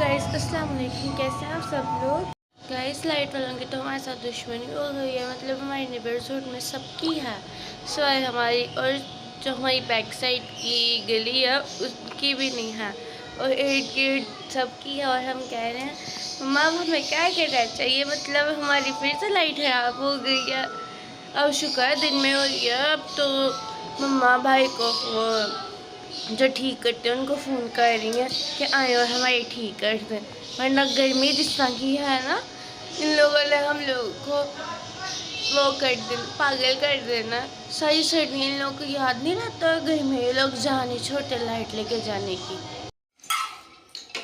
Guys अस्सलाम वालेकुम, कैसे हैं आप सब लोग। गाइस लाइट वालों की तो हमारे साथ दुश्मनी हो गई है, मतलब हमारी नेबरहुड में सबकी है सिवाय हमारी, और जो हमारी बैक साइड की गली है उसकी भी नहीं है, और इर्द गिर्द सबकी है। और हम कह रहे हैं मम्मा हमें क्या करना चाहिए, मतलब हमारी फिर से लाइट खराब हो गई है। अब शुक्र है दिन में हो रही है। अब तो मम्मा भाई को जो ठीक करते हैं उनको फ़ोन कर रही हैं कि आए और हमारे ठीक कर दें, वरना गर्मी जिस तरह की है ना, इन लोगों ने हम लोगों को वो कर दे, पागल कर देना। सारी सर्दी इन लोगों को याद नहीं रहता घर में ये लोग जाने छोटे लाइट लेके जाने की।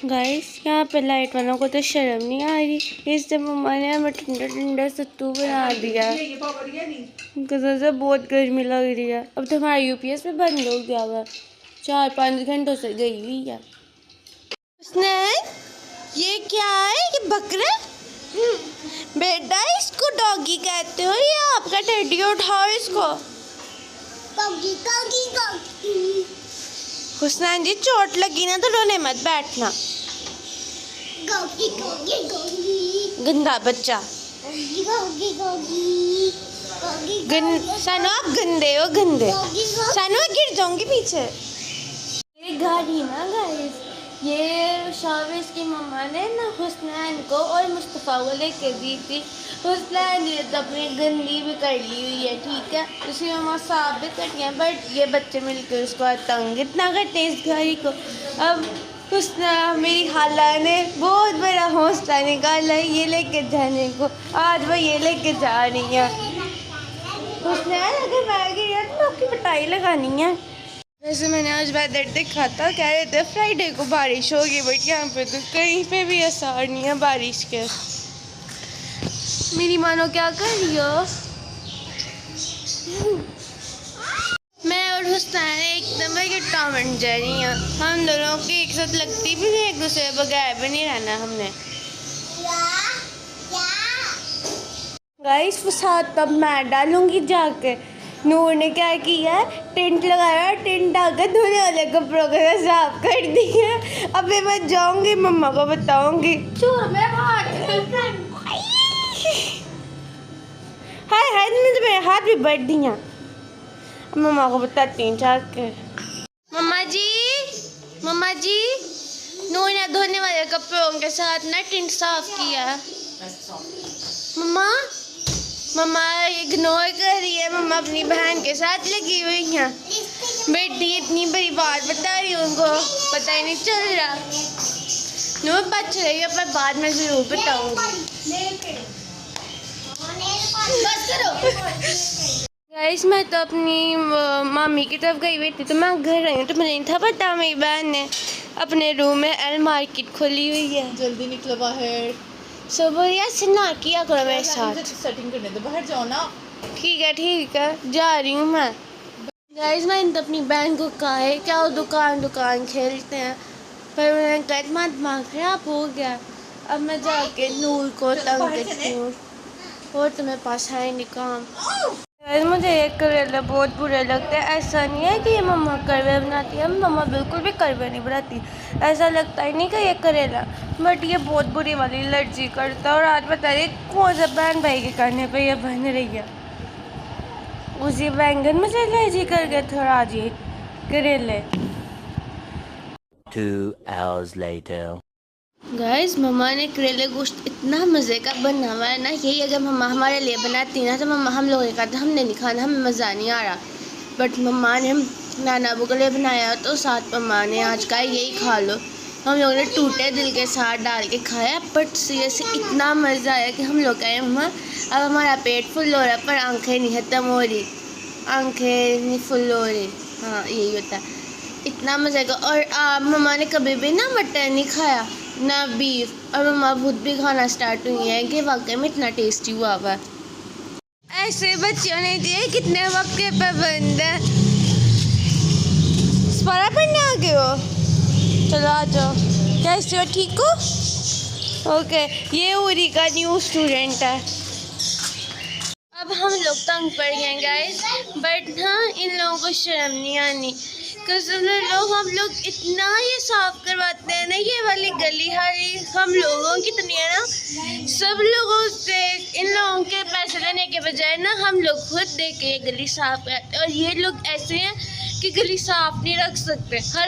गाइस यहाँ पे लाइट वालों को तो शर्म नहीं आ रही, इससे मम्मा ने हमें ठंडा ठंडा सत्तू बना दिया। कसम से बहुत गर्मी लग रही है। अब तो हमारा यूपीएस भी बंद हो गया हुआ, 4-5 घंटों से गई हुई है। उसने ये क्या है, ये बकरा बेटा, इसको डॉगी कहते हो या आपका टेडी? उठाओ इसको। हुसनैन जी चोट लगी ना तो रोने मत बैठना, गंदा बच्चा। सानू आप गंदे हो, गंदे। सानू गिर जाऊंगी पीछे। ये गाड़ी ना गाइस, ये शाविस की मम्मा ने ना हुसनैन को और मुस्तफ़ा को लेके दी थी। हुसनैन ने तो अपनी गंदी भी कर ली हुई है, ठीक है, उसकी मम्मा साफ भी करती हैं, बट ये बच्चे मिलकर उसको तंग इतना करते हैं इस गाड़ी को। अब हुसनैन मेरी खाला ने बहुत बड़ा हौसला निकाला है ये लेके जाने को, आज वो ये लेके जा रही है। हुसनैन अगर मैं गिरी तो आपकी पिटाई लगानी है। वैसे मैंने आज वेदर देखा था, कह रहे थे फ्राइडे को बारिश होगी, बट यहाँ पे तो कहीं पे भी असर नहीं है बारिश के। मेरी मानो क्या कर रही हो? मैं और हुसैन एकदम एक टॉमेंट जा रही हैं, हम दोनों की एक साथ लगती भी नहीं, एक दूसरे बगैर भी नहीं रहना हमने। गाइस वो साथ तब मैं डालूंगी जाके। नूर ने क्या किया है, टेंट लगाया, टेंट डालकर धोने वाले कपड़ों को साफ कर दिया। अभी मैं जाऊंगी मम्मा को बताऊंगी। हाय हाय तो मेरे हाथ भी बढ़ दिया, मम्मा को बताती हूँ जाके। मम्मा जी नूर ने धोने वाले कपड़ों के साथ ना टेंट साफ किया। मम्मा इग्नोर कर रही है, मम्मा अपनी बहन के साथ लगी हुई हैं। बेटी इतनी बड़ी बात बता रही हूँ, उनको पता ही नहीं चल रहा। नो बच रही है, पर बाद में जरूर बताऊंगी। गाइस मैं तो अपनी मामी की तरफ गई हुई थी, तो मैं घर आई हूँ, तो मुझे नहीं था पता मेरी बहन ने अपने रूम में एल मार्केट खोली हुई है। जल्दी निकलो बाहर। सुबह से ना किया करो मेरे साथ, सेटिंग करने दो, बाहर जाओ ना। ठीक है जा रही हूँ मैं। गाइस मैंने तो अपनी बहन को कहा है क्या वो दुकान खेलते हैं, पर उन्होंने कहा तुम्हारा दिमाग खराब हो गया। अब मैं जाके नूर को तंग करती हूँ, और तुम्हें पास है नहीं काम। मुझे ये करेला बहुत बुरे लगते हैं। ऐसा नहीं है कि ये मम्मा करवे बनाती है, मम्मा बिल्कुल भी करवे नहीं बनाती, ऐसा लगता ही नहीं कि ये करेला, बट ये बहुत बुरी वाली एलर्जी करता है। और आज बता रही कौन सा बहन भाई के करने पे ये बन रही है, उसी बैंगन में से एलर्जी कर गए थोड़ा आज ये करेले। 2 hours later. गाइस मम्मा ने करेले गोश्त इतना मज़े का बना हुआ है ना, यही अगर मम्मा हमारे लिए बनाती ना तो मम्मा हम लोगों ने कहा था हमने नहीं खाना, हमें मज़ा नहीं आ रहा, बट मम्मा ने नाना अबू के लिए बनाया तो साथ मम्मा ने आज का यही खा लो। हम लोगों ने टूटे दिल के साथ डाल के खाया, बट सीरियसली इतना मज़ा आया कि हम लोग कहें मम्मा अब हमारा पेट फुल हो रहा है पर आँखें नहीं ख़त्म हो रही, आँखें नहीं फुल हो रही। हाँ यही होता है, इतना मज़ा आएगा। और मम्मा ने कभी भी ना मटन नहीं खाया ना बीफ, और मम्मा खुद भी खाना स्टार्ट हुई है कि वाकई में इतना टेस्टी हुआ हुआ है। ऐसे बच्चों ने दिए कितने वक्त के पाबंद है। स्पारा पढ़ने आ गए हो, चलो आ जाओ। कैसे हो, ठीक हो? ओके ये उरी का न्यू स्टूडेंट है। अब हम लोग तंग पड़ गए गाइस, बट हाँ इन लोगों को शर्म नहीं आनी। कसम से लोग हम लोग इतना ये साफ करवाते हैं ना, ये वाली गली हरी हम लोगों की तो नहीं है ना, सब लोगों से इन लोगों के पैसे लेने के बजाय ना हम लोग खुद दे के ये गली साफ करते हैं। और ये लोग ऐसे हैं कि गली साफ नहीं रख सकते, हर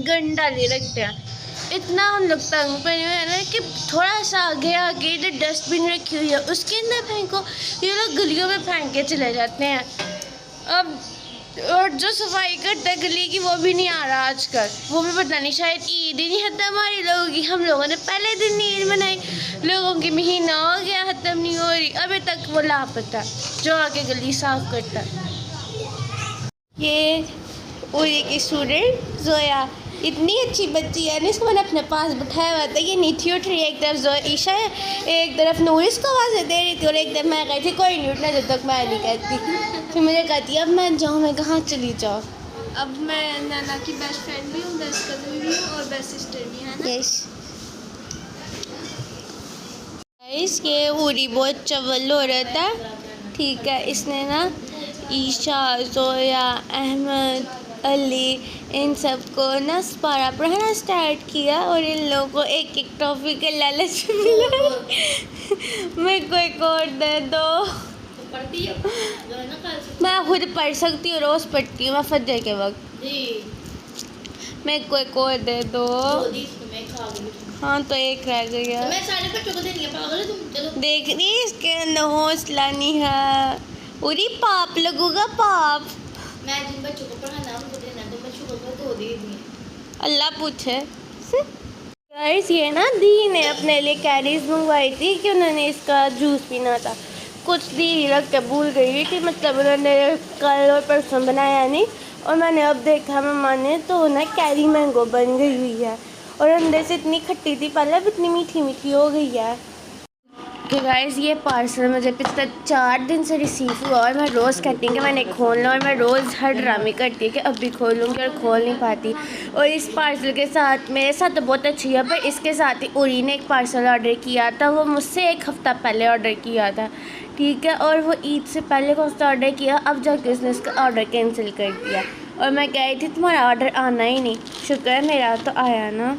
गन डाले रखते हैं। इतना हम लोग तंग पड़े हुए हैं ना कि थोड़ा सा आगे आगे जो डस्टबिन रखी हुई है उसके अंदर फेंको, ये लोग गलियों में फेंक के चले जाते हैं। अब और जो सफाई करता है गली की वो भी नहीं आ रहा आजकल, वो भी पता नहीं शायद ईद ही नहीं खत्म हमारी लोगों की, हम लोगों ने पहले दिन ईद मनाई, लोगों की महीना हो गया खत्म नहीं हो रही, अभी तक वो लापता जो आके गली साफ करता है। ये उरी की स्टूडेंट जोया इतनी अच्छी बच्ची है ना, इसको मैंने अपने पास बिठाया हुआ था, ये नीचे उठ रही है, एक तरफ जोया ईशा है, एक तरफ नूर इसको आवाज़ें दे रही थी, और एक तरफ मैं कहती कोई नहीं उठना जब तक मैं नहीं कहती। फिर मुझे कहती अब मैं जाऊँ, मैं कहाँ चली जाऊँ। अब मैं नाना की बेस्ट फ्रेंड भी हूँ, बेस्ट कज़न भी हूँ और बेस्ट सिस्टर भी है ना। यस गाइस, ये उरी बहुत चवल हो रहा था, ठीक है। इसने ना ईशा, जोया, अहमद, अली इन सबको ना पारा पढ़ाना स्टार्ट किया, और इन लोगों को एक एक टॉफ़ी के लालच मिला। मेरे को एक और दे दो। पढ़ती है मैं खुद पढ़ सकती हूँ, रोज़ पढ़ती हूँ मैं फजर के वक्त। मेरे को एक और दे दो। हाँ तो एक रह गई है। मैं सारे बच्चों को देनी है, पागल है तुम। चलो देख रही इसके अंदर हौसला नहीं है। उरी पाप लगूगा पाप। मैं जिन बच्चों को पढ़ाना उनको देना, तो बच्चों को तो दे दी। अल्लाह पूछे। गाइस ये ना दी ने अपने लिए कैरीज मंगवाई थी कि उन्होंने इसका जूस पीना था, कुछ दी रख के भूल गई थी, मतलब उन्होंने कल और परसों बनाया नहीं, और मैंने अब देखा मम्मा ने तो ना कैरी मैंगो बन गई हुई है, और अंदर से इतनी खट्टी थी पहले, अब इतनी मीठी मीठी हो गई है। तो गाइस ये पार्सल मुझे पिछले 4 दिन से रिसीव हुआ, और मैं रोज़ कहती हूँ कि मैंने खोल लूँ, और मैं रोज़ हर ड्रामे करती हूँ कि अब भी खोलूँगी और खोल नहीं पाती। और इस पार्सल के साथ मेरे साथ तो बहुत अच्छी है, पर इसके साथ ही उरी ने एक पार्सल ऑर्डर किया था, वो मुझसे 1 हफ़्ता पहले ऑर्डर किया था, ठीक है, और वो ईद से पहले कौन सा ऑर्डर किया, अब जाके उसने इसका ऑर्डर कैंसिल कर दिया, और मैं कह रही थी तुम्हारा ऑर्डर आना ही नहीं, शुक्र है मेरा तो आया ना।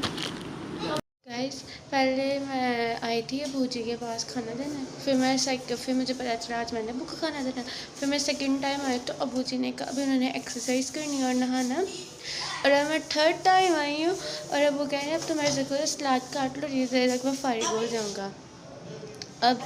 गाइस पहले मैं आई थी अबू जी के पास खाना देना, फिर मुझे पता चला आज मैंने बुक खाना देना, फिर मैं सेकंड टाइम आई तो अबू जी ने कहा अभी उन्होंने एक्सरसाइज करनी और नहाना, और अब मैं थर्ड टाइम आई हूँ, और अबू कह रहे हैं अब तो मेरे से कोई सलाद काट लो, ये तक मैं फारिग हो जाऊँगा। अब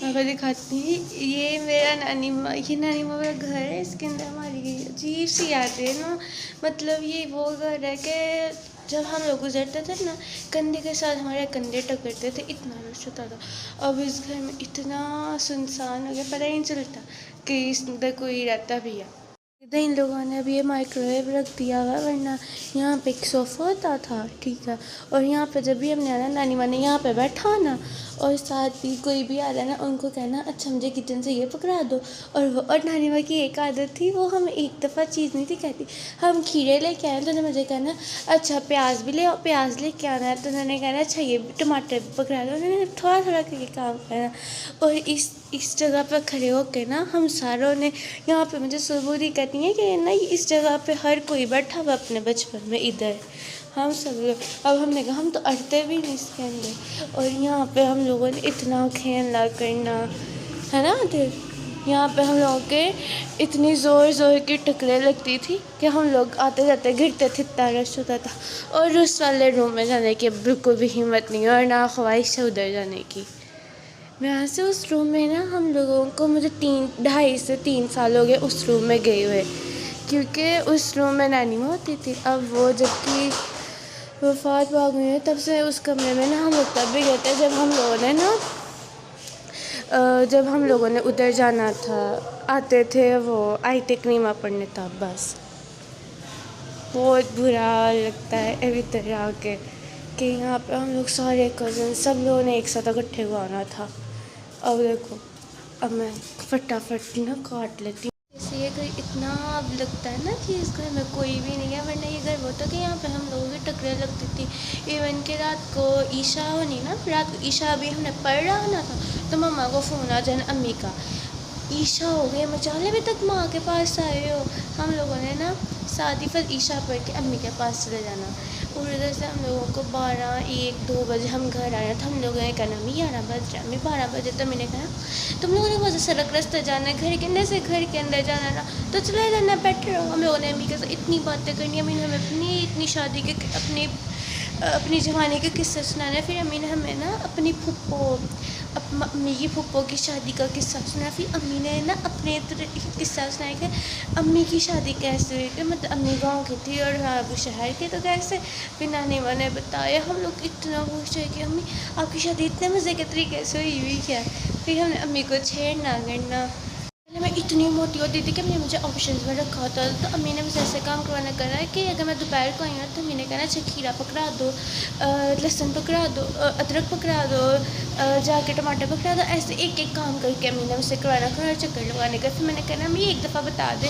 मैं आपको दिखाती हूँ, ये मेरा नानी माँ मेरा घर है, इसके अंदर हमारी अजीब सी यादें है ना, मतलब ये वो घर है कि जब हम लोग गुजरते थे ना कंधे के साथ हमारे कंधे टकरते थे, इतना रश होता था। अब इस घर में इतना सुनसान हो गया, पता ही नहीं चलता कि इस अंदर कोई रहता भी है। इधर इन लोगों ने अभी ये माइक्रोवेव रख दिया हुआ, वरना यहाँ पे एक सोफ़ा होता था, ठीक है, और यहाँ पे जब भी हमने आना नानी माँ ने यहाँ पे बैठा ना, और साथ ही कोई भी आ रहा है ना उनको कहना अच्छा मुझे किचन से ये पकड़ा दो, और नानी माँ की एक आदत थी, वो हम एक दफ़ा चीज़ नहीं थी कहती, हम खीरे लेके आए तो उन्होंने मुझे कहना अच्छा प्याज भी ले आओ, प्याज लेके आना है तो उन्होंने कहना अच्छा ये टमाटर भी पकड़ा दो, उन्होंने थोड़ा थोड़ा करके काम करना, और इस जगह पर खड़े होके ना हम सारों ने यहाँ पे मुझे सुबूरी कहती हैं कि ना इस जगह पे हर कोई बैठा हुआ अपने बचपन में, इधर हम सब लोग, अब हमने कहा हम तो अड़ते भी नहीं इसके अंदर, और यहाँ पे हम लोगों ने इतना खेलना करना है ना, तो यहाँ पे हम लोगों के इतनी ज़ोर की टकरें लगती थी कि हम लोग आते जाते गिरते थे, इतना रश होता था, और उस वाले रूम में जाने की बिल्कुल भी हिम्मत नहीं और ना ख्वाहिश है उधर जाने की। वहाँ से उस रूम में ना हम लोगों को मुझे 2.5 से 3 साल हो गए उस रूम में गए हुए, क्योंकि उस रूम में नानी माँ होती थी, अब वो जबकि वफ़ात पा गई है तब से उस कमरे में ना हम लोग तब भी गए थे जब हम लोगों ने उधर जाना था, आते थे वो आई टेक्नीमा पढ़ने, तब बस बहुत बुरा लगता है अभी तरह आके कि यहाँ पे हम लोग सारे कज़न सब लोगों ने एक साथ इकट्ठे हुआ आना था। अब देखो अब मैं फटाफट ना काट लेती हूँ। जैसे ये घर इतना अब लगता है ना कि इस घर में कोई भी नहीं है, वरना ये घर वो था कि यहाँ पे हम लोगों की टकरें लगती थी। इवन के रात को ईशा को ईशा अभी हमने पढ़ रहा होना था तो मम्मा को फ़ोन आ जाना अम्मी का, ईशा हो गई मचाले अभी तक माँ के पास आए हो। हम लोगों ने ना शादी फिर ईशा पढ़ के अम्मी के पास चले जाना और उधर से हम लोगों को 12-1-2 बजे हम घर आए तो हम लोगों ने कहना अम्मी 11 बज रहा अम्मी 12 बजे। तो मैंने कहा तुम लोगों ने वहाँ से सड़क रास्ता जाना है घर के अंदर से घर के अंदर जाना ना तो चले जाना बेटर हो। हम लोगों ने अम्मी के साथ इतनी बातें करनी अम्मी ने हमें अपनी इतनी शादी के अपनी जवानी के किस्से सुनाना। फिर अम्मी ने हमें ना अपनी अम्मी की फुप्पो की शादी का किस्सा सुनाया। फिर अम्मी ने ना अपने किस्सा सुनाया कि अम्मी की शादी कैसे हुई कि मतलब अम्मी गांव की थी और अबू शहर के तो कैसे। फिर नानी माँ ने बताया हम लोग इतना खुश है कि अम्मी आपकी शादी इतने मज़े के तरीके से हुई क्या। फिर हमने अम्मी को छेड़ना करना। मैं इतनी मोटी होती थी कि अम्मी मुझे ऑप्शंस में रखा होता तो अम्मी ने मुझे ऐसे काम करवाना करा है कि अगर मैं दोपहर को आई हूँ तो अम्मी ने कहना अच्छा खीरा पकड़ा दो, लहसुन पकड़ा दो, अदरक पकड़ा दो, जाके टमाटर पकड़ा दो। ऐसे एक एक काम करके अम्मी ने मुझसे करवाना करा चक्कर लगाने का। फिर मैंने कहना अम्मी एक दफ़ा बता दे।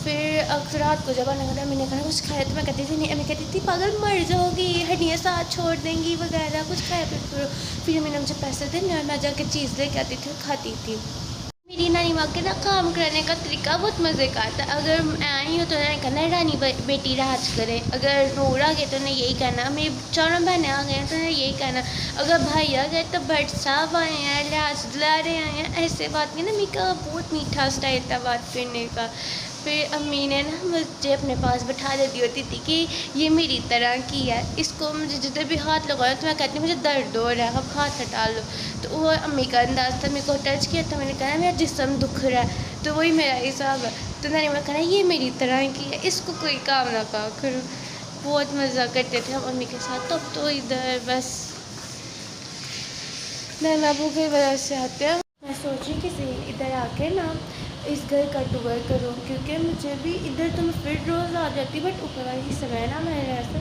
फिर अक्सर रात को जब आना अम्मी ने कहना कुछ खाया तो मैं कहती थी नहीं। अम्मी कहती थी पागल मर जाओगी हड्डियाँ साथ छोड़ देंगी वगैरह कुछ खाया फिर करो। फिर अम्मी ने मुझे पैसे देने और मैं जाके चीज़ लेके आती थी और खाती थी। मेरी नानी माँ के ना काम कराने का तरीका बहुत मज़े का था। अगर मैं आई हूँ तो उन्होंने कहना रानी बेटी राज करे। अगर नूर आ गए तो उन्हें यही कहना। मेरी चारों बहनें आ गए तो उन्हें यही कहना। अगर भाई आ गए तो बट साहब आए हैं राज दिला रहे आए हैं ऐसे बात नहीं ना। मेरी का बहुत मीठा स्टाइल था बात करने का। फिर अम्मी ने ना मुझे अपने पास बैठा देती होती थी कि ये मेरी तरह की है इसको मुझे जिधर भी हाथ लगाया तो मैं कहती मुझे दर्द हो रहा है अब हाथ हटा लो। तो वो अम्मी का अंदाज़ था। मेरे को टच किया तो मैंने कहा मेरा जिस्म दुख रहा है तो वही मेरा हिसाब है। तो मैंने मैं कहना ये मेरी तरह की है इसको कोई काम ना कहा करो। बहुत मज़ा करते थे हम अम्मी के साथ। तब तो इधर बस नैना अबू की वजह से आते हैं। मैं सोच रही किसी इधर आके ना इस घर का टूर करूँ क्योंकि मुझे भी इधर तो मैं फिर रोज़ आ जाती बट ऊपर वाली समय ना मेरे ऐसे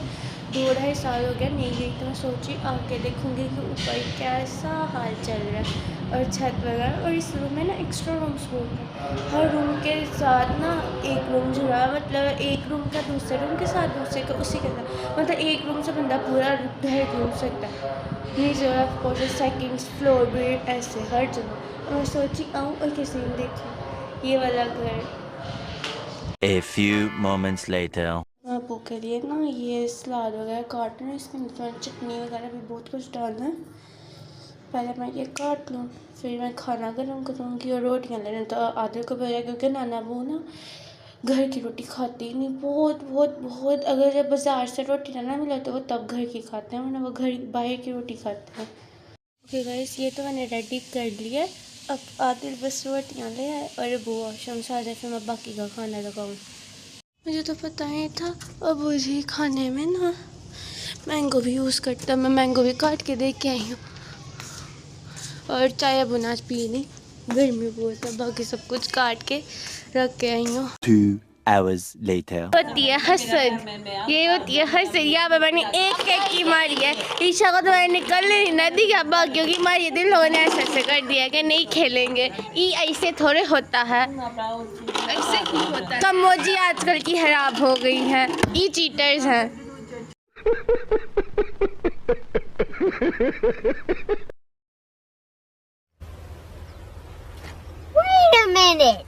2-2.5 साल हो गया नहीं गई। तो मैं सोची आके देखूँगी कि ऊपर कैसा हाल चल रहा है और छत वगैरह। और इस रूम में ना एक्स्ट्रा रूम्स बहुत है। हर रूम के साथ ना एक रूम जुड़ा मतलब एक रूम का दूसरे रूम के साथ दूसरे का उसी के साथ मतलब एक रूम से बंदा पूरा घर घूम सकता है। नीचे ऑफकोर्स सेकेंड फ्लोर भी ऐसे हर जगह। और मैं सोची आऊँ और किसी ने देखूँ ये वाला घर। A few moments later. आपको के लिए ना ये सलाद वगैरह काटना है। इसमें चटनी वगैरह भी बहुत कुछ डालना है। पहले मैं ये काट लूँ फिर मैं खाना गर्म करूँगी और रोटियाँ लेने तो आधे को भेजा क्योंकि नाना वो ना घर की रोटी खाती ही नहीं। बहुत बहुत बहुत अगर जब बाज़ार से रोटी ना मिले तो वो तब घर की खाते हैं वरना वो घर बाहर की रोटी खाते हैं। ओके गाइस ये तो मैंने रेडी कर लिया। अब आदिल बस रोटियाँ ले आए और वो वॉशरूम से आ जाए फिर मैं बाकी का खाना लगाऊँ। मुझे तो पता ही था अब मुझे खाने में ना मैंगो भी यूज़ करता। मैं मैंगो भी काट के दे के आई हूँ और चाय अब आज पी ली गर्मी बहुत है। बाकी सब कुछ काट के रख के आई हूँ। 2 hours later. होती है हसद ये होती है हसद। यहाँ पे मैंने एक की मारी है। ईशा को तो मैंने निकलने नहीं दिया बाकियों की मारी दिल लोगों ने ऐसे कर दिया कि नहीं खेलेंगे। ये ऐसे थोड़े होता है ऐसे ही होता है। कमोजी आजकल की खराब हो गई है। ये चीटर्स हैं। Wait a minute.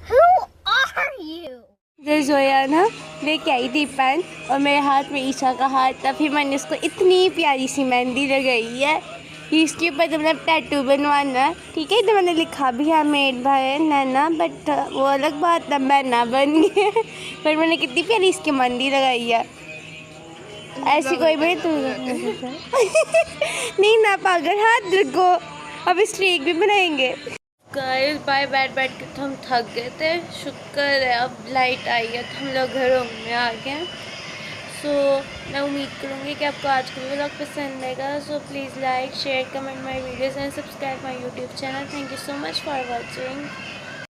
Who are you? Zoya ना लेके आई थी पेन और मेरे हाथ में ईशा का हाथ था। फिर मैंने उसको इतनी प्यारी सी मेहंदी लगाई है। इसके ऊपर तो मतलब टैटू बनवाना ठीक है। तो मैंने लिखा भी है मेड भाई नैना बट वो अलग बात है मैना बन गया। पर मैंने कितनी प्यारी इसकी मेहंदी लगाई है। ऐसी कोई भी तो नहीं ना पागल हाथ रखो। अब स्ट्रीक भी बनाएंगे। गाइस बाय बैठ के तो हम थक गए थे। शुक्र है अब लाइट आई है तो हम लोग घरों में आ गए। सो मैं उम्मीद करूँगी कि आपको आज का व्लॉग पसंद आएगा। So please like share comment my videos and subscribe my YouTube channel. Thank you so much for watching.